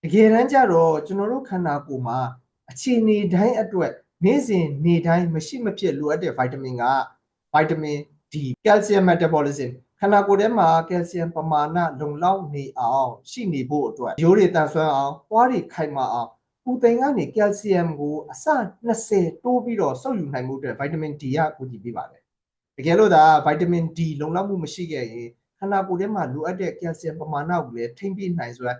တကယ်တမ်းကျတော့ကျွန်တော်တို့ခန္ဓာကိုယ်မှာအခြေအနေတိုင်းအတွက်နေ့စဉ်နေ့တိုင်းမရှိမဖြစ်လိုအပ်တဲ့ဗိုက်တာမင်ကဗိုက်တာမင် D calcium metabolism ခန္ဓာကိုယ်ထဲမှာကယ်လ်ဆီယမ်ပမာဏလုံလောက်နေအောင်ရှိနေဖို့အတွက်ရိုးတွေတန်ဆွမ်းအောင်ပွားတွေခိုင်မာအောင်ပူသိမ်ကနေကယ်လ်ဆီယမ်ကိုအစ20တိုးပြီးတော့စုပ်ယူနိုင်မှုအတွက်ဗိုက်တာမင် D ကကူညီပေးပါတယ်တကယ်လို့သာဗိုက်တာမင် D လုံလောက်မှုမရှိခဲ့ရင်ခန္ဓာကိုယ်ထဲမှာလိုအပ်တဲ့ကယ်လ်ဆီယမ်ပမာဏကိုလည်းထိန်းပေးနိုင်စွမ်း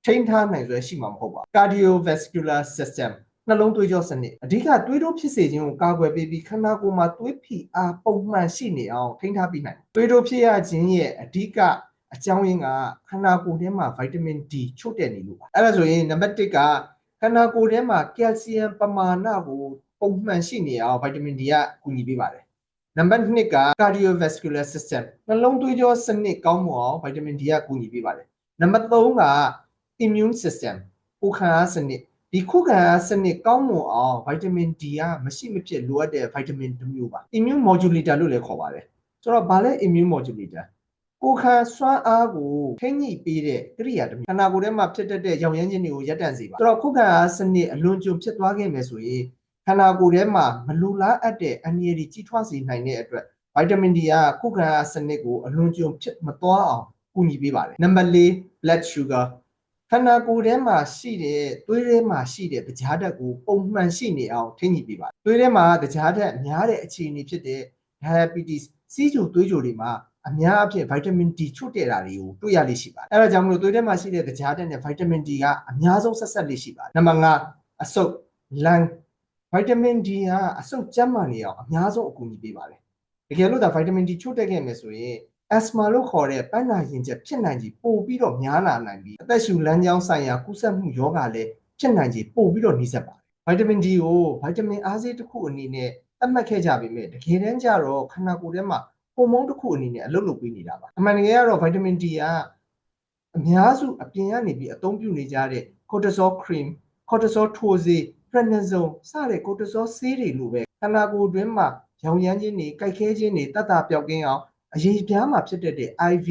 ထိန်းထားနိုင်စွမ်းရှိမှာမဟုတ်ပါဘူး cardiovascular system နှလုံးသွေးကြောစနစ်အဓိကသွေးတိုးဖြစ်စေခြင်းကိုကာကွယ်ပေးပြီးခန္ဓာကိုယ်မှာသွေးဖိအားပုံမှန်ရှိနေအောင်ထိန်းထားပေးနိုင်သွေးတိုးဖြစ်ရခြင်းရဲ့အဓိကအကြောင်းရင်းကခန္ဓာကိုယ်ထဲမှာဗိုက်တာမင် D ချို့တဲ့နေလို့ပါအဲ့ဒါဆိုရင်နံပါတ်1ကခန္ဓာကိုယ်ထဲမှာကယ်လ်ဆီယမ်ပမာဏကိုပုံမှန်ရှိနေအောင်ဗိုက်တာမင် D ကကူညီပေးပါတယ်နံပါတ်2က cardiovascular system နှလုံးသွေးကြောစနစ်ကောင်းမွန်အောင်ဗိုက်တာမင် D ကကူညီပေးပါတယ်နံပါတ်3က immune system ကိုခံအားစနစ်ဒီခုခံအားစနစ်ကောင်းမွန်အောင်ဗိုက်တာမင် D ကမရှိမဖြစ်လိုအပ်တဲ့ဗိုက်တာမင်တစ်မျိုးပါ immune modulator လို့လည်းခေါ်ပါတယ်ဆိုတော့ဘာလဲ immune modulator ကိုခံစွမ်းအားကိုထိန်းညှိပေးတဲ့ကိရိယာတစ်မျိုးခန္ဓာကိုယ်ထဲမှာဖြစ်တတ်တဲ့ရောင်ရမ်းခြင်းတွေကိုရပ်တန့်စေပါဆိုတော့ခုခံအားစနစ်အလွန်ကျွံဖြစ်သွားခဲ့မယ်ဆိုရင်ခန္ဓာကိုယ်ထဲမှာမလူလားအပ်တဲ့အန္တရာယ်ကြီးထွားစေနိုင်တဲ့အတွက်ဗိုက်တာမင် D ကခုခံအားစနစ်ကိုအလွန်ကျွံဖြစ်မသွားအောင်ကူညီပေးပါတယ်နံပါတ်4 blood sugar ခန္ဓာကိုယ်ထဲမှာရှိတဲ့သွေးထဲမှာရှိတဲ့တခြားဓာတ်ကိုပုံမှန်ရှိနေအောင်ထိန်းညှိပေးပါတယ်သွေးထဲမှာတခြားဓာတ်များတဲ့အခြေအနေဖြစ်တဲ့ diabetes စီးကျူသွေးကြိုတွေမှာအများအပြားဗိုက်တာမင် D ချို့တဲ့တာတွေကိုတွေ့ရလိမ့်ရှိပါတယ်အဲဒါကြောင့်မလို့သွေးထဲမှာရှိတဲ့တခြားဓာတ်နဲ့ဗိုက်တာမင် D ကအများဆုံးဆက်ဆက်လေးရှိပါတယ်နံပါတ်5အဆုတ် lung ဗိုက်တာမင် D ကအဆုတ်ကျန်းမာနေအောင်အများဆုံးအကူအညီပေးပါတယ်တကယ်လို့ဒါဗိုက်တာမင် D ချို့တဲ့ခဲ့မယ်ဆိုရင်asthma လို့ခေါ်တဲ့ပန်းနာရင်ကျက်ဖြစ်နိုင်ခြေပို့ပြီးတော့များလာနိုင်ပြီးအသက်ရှူလမ်းကြောင်းဆိုင်ရာကူးစက်မှုရောဂါလည်းဖြစ်နိုင်ခြေပို့ပြီးတော့နှိစက်ပါတယ်ဗိုက်တာမင် D ကိုဗိုက်တာမင်အားဆေးတစ်ခုအနေနဲ့သတ်မှတ်ခဲ့ကြပေမဲ့တကယ်တမ်းကျတော့ခန္ဓာကိုယ်ထဲမှာဟော်မုန်းတစ်ခုအနေနဲ့အလုပ်လုပ်ပေးနေတာပါအမှန်တကယ်ကတော့ဗိုက်တာမင် D ကအများစုအပြင်ကနေပြီးအသုံးပြုနေကြတဲ့ cortisol cream cortisol ထိုးဆေး prednisone စတဲ့ cortisol ဆေးတွေလိုပဲခန္ဓာကိုယ်တွင်းမှာရောင်ရမ်းခြင်းတွေကြိုက်ခဲခြင်းတွေတတ်တာပျောက်ကင်းအောင်အရေးပြားမှာဖြစ်တတ်တဲ့ IV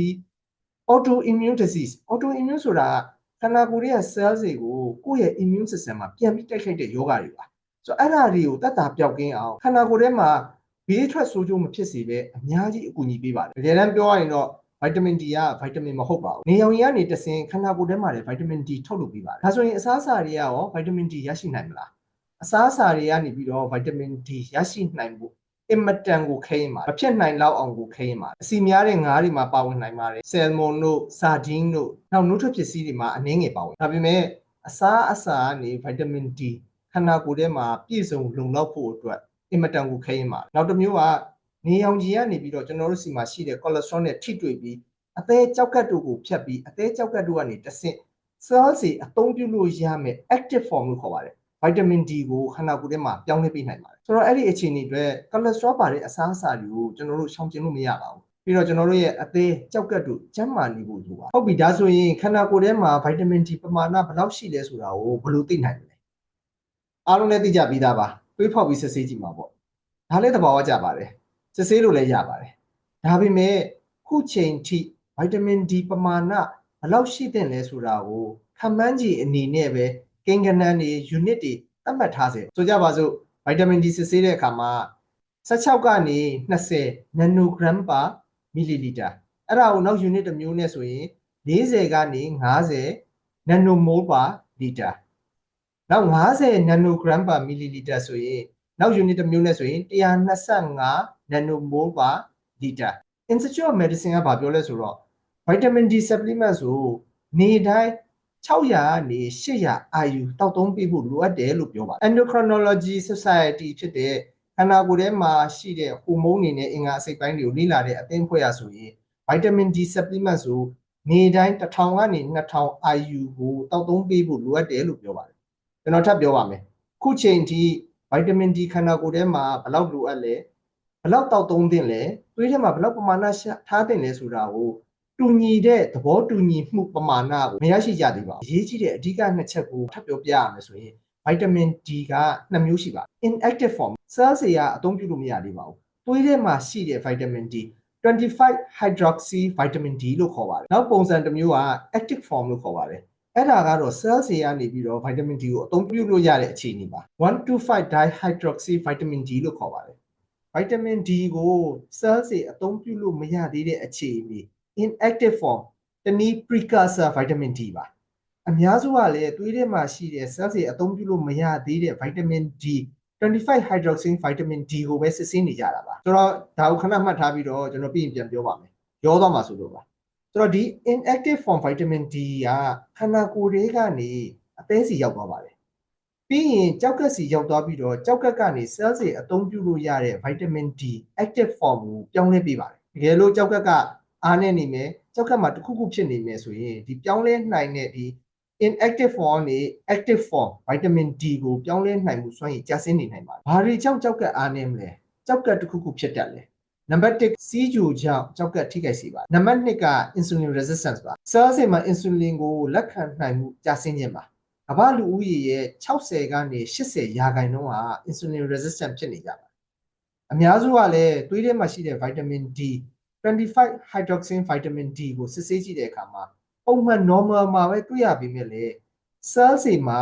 autoimmune disease autoimmune ဆိုတာခန္ဓာကိုယ်ရဲ့ cells တွေကိုကိုယ့်ရဲ့ immune system မှာပြန်ပြီးတိုက်ခိုက်တဲ့ယောဂတွေပါဆိုတော့အဲ့ဒါတွေကိုတတ်တာပျောက်ကင်းအောင်ခန္ဓာကိုယ်ထဲမှာဘေးထွက်ဆိုးကျိုးမဖြစ်စေပဲအများကြီးအကူအညီပေးပါတယ်တကယ်တမ်းပြောရရင်တော့ဗိုက်တာမင် D ကဗိုက်တာမင်မဟုတ်ပါဘူးနေရောင်ရည်ကနေတဆင်ခန္ဓာကိုယ်ထဲမှာလည်းဗိုက်တာမင် D ထုတ်လုပ်ပေးပါတယ်ဒါဆိုရင်အစားအစာတွေကရောဗိုက်တာမင် D ရရှိနိုင်မလားအစားအစာတွေကနေပြီးတော့ဗိုက်တာမင် D ရရှိနိုင်ဖို့အင်မတန်ကိုခဲရင်ပါမဖြစ်နိုင်လောက်အောင်ကိုခဲရင်ပါအစီများတဲ့ငါးတွေမှာပါဝင်နိုင်ပါတယ်ဆယ်မွန်တို့ဆာဒင်းတို့နောက်နှုတ်ထွက်ပစ္စည်းတွေမှာအနည်းငယ်ပါဝင်ဒါပေမဲ့အစားအစာကနေဗိုက်တာမင် D ခန္ဓာကိုယ်ထဲမှာပြည့်စုံလုံလောက်ဖို့အတွက်အင်မတန်ကိုခဲရင်ပါနောက်တစ်မျိုးကနေရောင်ခြည်ကနေပြီးတော့ကျွန်တော်တို့စီမှာရှိတဲ့ cholesterol နဲ့ထိတွေ့ပြီးအသေးကြောက်ကတ်တို့ကိုဖြတ်ပြီးအသေးကြောက်ကတ်တို့ကနေတဆင့် cells တွေအသုံးပြုလို့ရမယ် active form လို့ခေါ်ပါတယ်ဗိုက်တာမင် D ကိုခန္ဓာကိုယ်ထဲမှာပြောင်းလဲပေးနိုင်ပါတယ်ဆိုတော့အဲ့ဒီအခြေအနေတွေ cholesterol ပါတဲ့အစားအစာတွေကိုကျွန်တော်တို့ရှောင်ကျဉ်လို့မရပါဘူးပြီးတော့ကျွန်တော်တို့ရဲ့အသေးကြောက်ကတ်တို့ကျန်းမာနေဖို့လိုပါဟုတ်ပြီဒါဆိုရင်ခန္ဓာကိုယ်ထဲမှာဗိုက်တာမင် D ပမာဏဘယ်လောက်ရှိလဲဆိုတာကိုဘယ်လိုသိနိုင်မလဲအားလုံးလည်းသိကြပြီးသားပါတွေးဖောက်ပြီးစစ်ဆေးကြည့်မှာပေါ့ဒါလည်းသဘာဝကျပါတယ်စစ်ဆေးလို့လည်းရပါတယ်ဒါပေမဲ့ခုချိန်ထိဗိုက်တာမင် D ပမာဏဘယ်လောက်ရှိတဲ့လဲဆိုတာကိုခန့်မှန်းခြေအနေနဲ့ပဲကိန်းဂဏန်းတွေ unit တွေသတ်မှတ်ထားစေဆိုကြပါစို့ဗိုက်တာမင် D စစ်ဆေးတဲ့အခါမှာ16ကနေ20 nanogram per milliliter အဲ့ဒါကိုနောက် unit တစ်မျိုးနဲ့ဆိုရင်40ကနေ50 nanomole per liter နောက်50 nanogram per milliliter ဆိုရင်နောက် unit တစ်မျိုးနဲ့ဆိုရင်125 nanomole per liter Institute of Medicine ကဘာပြောလဲဆိုတော့ vitamin D supplement ဆိုနေတိုင်း600ကနေ800 IU တောက်သုံးပေးဖို့လိုအပ်တယ်လို့ပြောပါတယ် Endocrinology Society ဖြစ်တဲ့ခန္ဓာကိုယ်ထဲမှာရှိတဲ့ဟိုမုန်းတွေနဲ့အင်္ဂါအစိတ်ပိုင်းတွေကိုလေ့လာတဲ့အသင်းအဖွဲ့အဆိုရင် vitamin D supplement ဆိုနေတိုင်း1000ကနေ2000 IU ကိုတောက်သုံးပေးဖို့လိုအပ်တယ်လို့ပြောပါတယ်ကျွန်တော်ထပ်ပြောပါမယ်ခုချိန်ထိ vitamin D ခန္ဓာကိုယ်ထဲမှာဘယ်လောက်လိုအပ်လဲဘယ်လောက်တောက်သုံးသင့်လဲသွေးထဲမှာဘယ်လောက်ပမာဏထားသင့်လဲဆိုတာကိုတူညီတဲ့သဘောတူညီမှုပမာဏကိုမရရှိကြသေးပါဘူးအရေးကြီးတဲ့အဓိကနှစ်ချက်ကိုထပ်ပြောပြရမယ်ဆိုရင် vitamin D က2မျိုးရှိပါတယ် inactive form cells တွေကအသုံးပြုလို့မရသေးပါဘူးသွေးထဲမှာရှိတဲ့ vitamin D 25 hydroxy vitamin D လို့ခေါ်ပါတယ်နောက်ပုံစံတစ်မျိုးက active form လို့ခေါ်ပါတယ် အဲ့ဒါကတော့ cells တွေကနေပြီးတော့ vitamin D ကိုအသုံးပြုလို့ရတဲ့အခြေအနေပါ 1,2,5 dihydroxy vitamin D လို့ခေါ်ပါတယ် vitamin D ကို cells တွေအသုံးပြုလို့မရသေးတဲ့အခြေအနေ inactive form တနည်း precursor vitamin D ပါအများစုကလည်းသွေးထဲမှာရှိတဲ့ cells တွေအသုံးပြုလို့မရသေးတဲ့ vitamin D 25 hydroxy vitamin D ကိုပဲစစ်ဆေးနေကြတာပါဆိုတော့ဒါကိုခဏမှတ်ထားပြီးတော့ကျွန်တော်ပြီးရင်ပြန်ပြောပါမယ်ရောသွားမှာဆိုလို့ပါဆိုတော့ဒီ inactive form vitamin D ကခန္ဓာကိုယ်တွေကနေအသေးစီရောက်သွားပါတယ်ပြီးရင်ကြောက်ကက်စီရောက်သွားပြီးတော့ကြောက်ကက်ကနေ cells တွေအသုံးပြုလို့ရတဲ့ vitamin D active form ကိုပြောင်းလဲပေးပါတယ်တကယ်လို့ကြောက်ကက်ကအားနေနေမယ်ကြောက်ကက်မှာတစ်ခုခုဖြစ်နေမယ်ဆိုရင်ဒီပြောင်းလဲနိုင်တဲ့ဒီ inactive form နဲ့ active form vitamin D ကိုပြောင်းလဲနိုင်မှုစွမ်းရည်ကျဆင်းနေနိုင်ပါတယ်။ဘာတွေကြောင့်ကြောက်ကက်အားနေမလဲ။ကြောက်ကက်တစ်ခုခုဖြစ်တတ်လဲ။နံပါတ်1စီးကြိုကြောင့်ကြောက်ကက်ထိခိုက်စေပါတယ်။နံပါတ်2က insulin resistance ပါ။ cells တွေမှာ insulin ကိုလက်ခံနိုင်မှုကျဆင်းခြင်းပါ။ကမ္ဘာလူဦးရေရဲ့60ကနေ80% က insulin resistant ဖြစ်နေကြပါတယ်။အများစုကလည်းသွေးထဲမှာရှိတဲ့ vitamin D 25 hydroxy vitamin D ကိုစစ်ဆေးကြည့်တဲ့အခါမှာပုံမှန် normal မှာပဲတွေ့ရပေမဲ့လေ cells တွေမှာ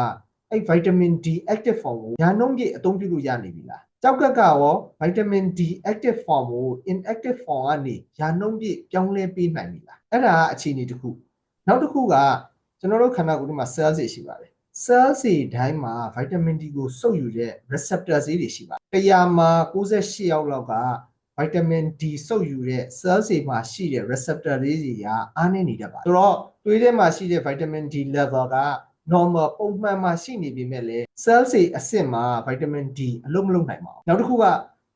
အဲ့ vitamin D active form ကိုညာနှုံးပြည့်အသုံးပြုလို့ရနေပြီလားကြောက်ကက်ကရော vitamin D active form ကို inactive form ကနေညာနှုံးပြည့်ပြောင်းလဲပေးနိုင်ပြီလားအဲ့ဒါကအခြေအနေတစ်ခုနောက်တစ်ခုကကျွန်တော်တို့ခန္ဓာကိုယ်ထဲမှာ cells တွေရှိပါတယ် cells တွေတိုင်းမှာ vitamin D ကိုစုပ်ယူတဲ့ receptor ဈေးတွေရှိပါတယ်100မှာ98ယောက်လောက်ကvitamin D စုပ်ယူတဲ့ cells တွေမှာရှိတဲ့ receptor လေးတွေကအားနည်းနေတတ်ပါတယ်ဆိုတော့သွေးထဲမှာရှိတဲ့ vitamin D level က normal ပုံမှန်မှာရှိနေပေမဲ့လည်း cells တွေအဆင့်မှာ vitamin D အလုပ်မလုပ်နိုင်ပါဘူးနောက်တစ်ခုက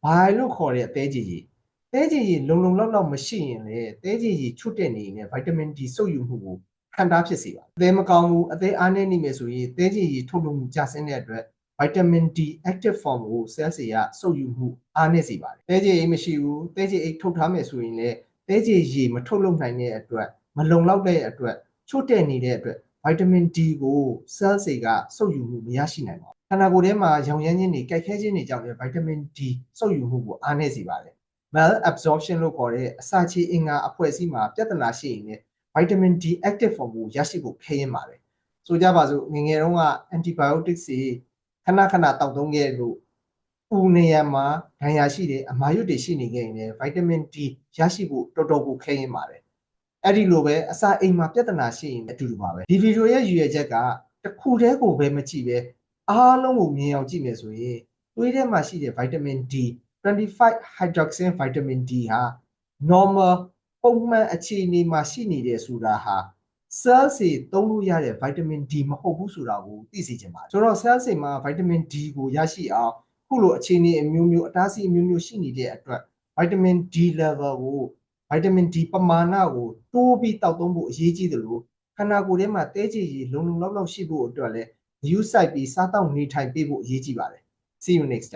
bile လို့ခေါ်တဲ့သဲကြည်ရည်သဲကြည်ရည်လုံလုံလောက်လောက်မရှိရင်လေသဲကြည်ရည်ချွတ်တဲ့နေရင် vitamin D စုပ်ယူမှုကိုခံတားဖြစ်စေပါတယ်အသေးမကောင်းဘူးအသေးအားနည်းနေမယ်ဆိုရင်သဲကြည်ရည်ထုတ်လုပ်မှုကျဆင်းတဲ့အတွက်vitamin D active form ကို cells တွေကစုပ်ယူမှုအားနည်းစေပါတယ်။သဲကြည်အိတ်မရှိဘူး။သဲကြည်အိတ်ထုတ်ထားမယ်ဆိုရင်လည်းသဲကြည်ရည်မထုတ်လုပ်နိုင်တဲ့အတွက်မလုံလောက်တဲ့အတွက်ချို့တဲ့နေတဲ့အတွက် vitamin D ကို cells တွေကစုပ်ယူမှုမရရှိနိုင်ပါဘူး။ခန္ဓာကိုယ်ထဲမှာရောင်ရမ်းခြင်းတွေကြိုက်ခဲခြင်းတွေကြောင့်လည်း vitamin D စုပ်ယူမှုကိုအားနည်းစေပါတယ်။ malabsorption လို့ခေါ်တဲ့အစာချေအင်္ဂါအဖွဲ့အစည်းမှာပြဿနာရှိရင်လည်း vitamin D active form ကိုရရှိဖို့ခဲရင်ပါတယ်။ဆိုကြပါစို့ငယ်ငယ်တုန်းက antibiotics တွေခဏခဏတောက်သုံးခဲ့လို့ပူနေရမှာဒဏ်ရာရှိတယ်အမာရွတ်တွေရှိနေခဲ့ရင်လည်း vitamin D ရရှိဖို့တော်တော်ကိုခဲရင်ပါတယ်အဲ့ဒီလိုပဲအစာအိမ်မှာပြဿနာရှိရင်အတူတူပါပဲဒီဗီဒီယိုရဲ့ရည်ရွယ်ချက်ကတစ်ခုတည်းကိုပဲမကြည့်ပဲအားလုံးကိုမြင်အောင်ကြည့်မယ်ဆိုရင်သွေးထဲမှာရှိတဲ့ vitamin D 25 hydroxy vitamin D ဟာ normal ပုံမှန်အခြေအနေမှာရှိနေတယ်ဆိုတာဟာ cells တွေသုံးလို့ရတဲ့ vitamin D မဟုတ်ဘူးဆိုတာကိုသိစေချင်ပါတယ်ဆိုတော့ cells တွေမှာ vitamin D ကိုရရှိအောင်ခုလိုအခြေအနေအမျိုးမျိုးအတားအဆီးအမျိုးမျိုးရှိနေတဲ့အတွက် vitamin D level ကို vitamin D ပမာဏကိုတိုးပြီးတောက်သုံးဖို့အရေးကြီးတယ်လို့ခန္ဓာကိုယ်ထဲမှာတဲကြည်ရည်လုံလုံလောက်လောက်ရှိဖို့အတွက်လည်း use site ပြီးစားတောက်နေထိုင်ပေးဖို့အရေးကြီးပါတယ် see you next time